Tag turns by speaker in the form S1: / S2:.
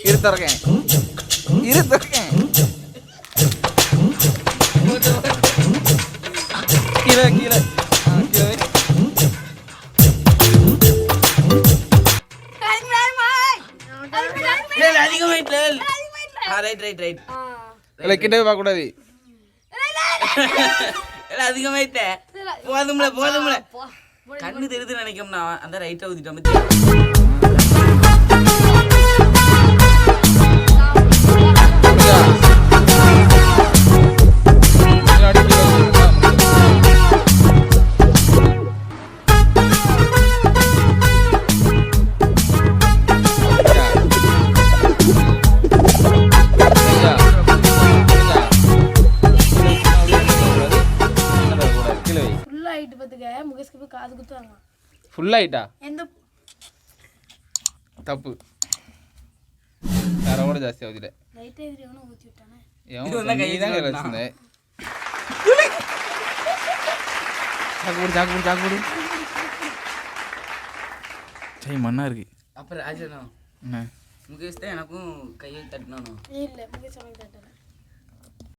S1: இரு தரக்கேன் கீழே கீழே கீழே இல்லை கிட்டே பார்க்கக்கூடாது
S2: அதிகமாயிட்ட போதும்ல கண்ணு தெரியுதுன்னு நினைக்கோம்னா அந்த ரைட்டை ஊத்திட்டோம்.
S1: ஃபுல்லாயிட்டா தப்பு வேற கூட ஜாஸ்தி ஆகுதுல சாக்குடு சரி மண்ணா இருக்கு.
S2: அப்புறம் ராஜனா முகேஷ் தான் எனக்கும் கையை தட்டினானோ
S3: இல்லை முகேஷ் தட்டல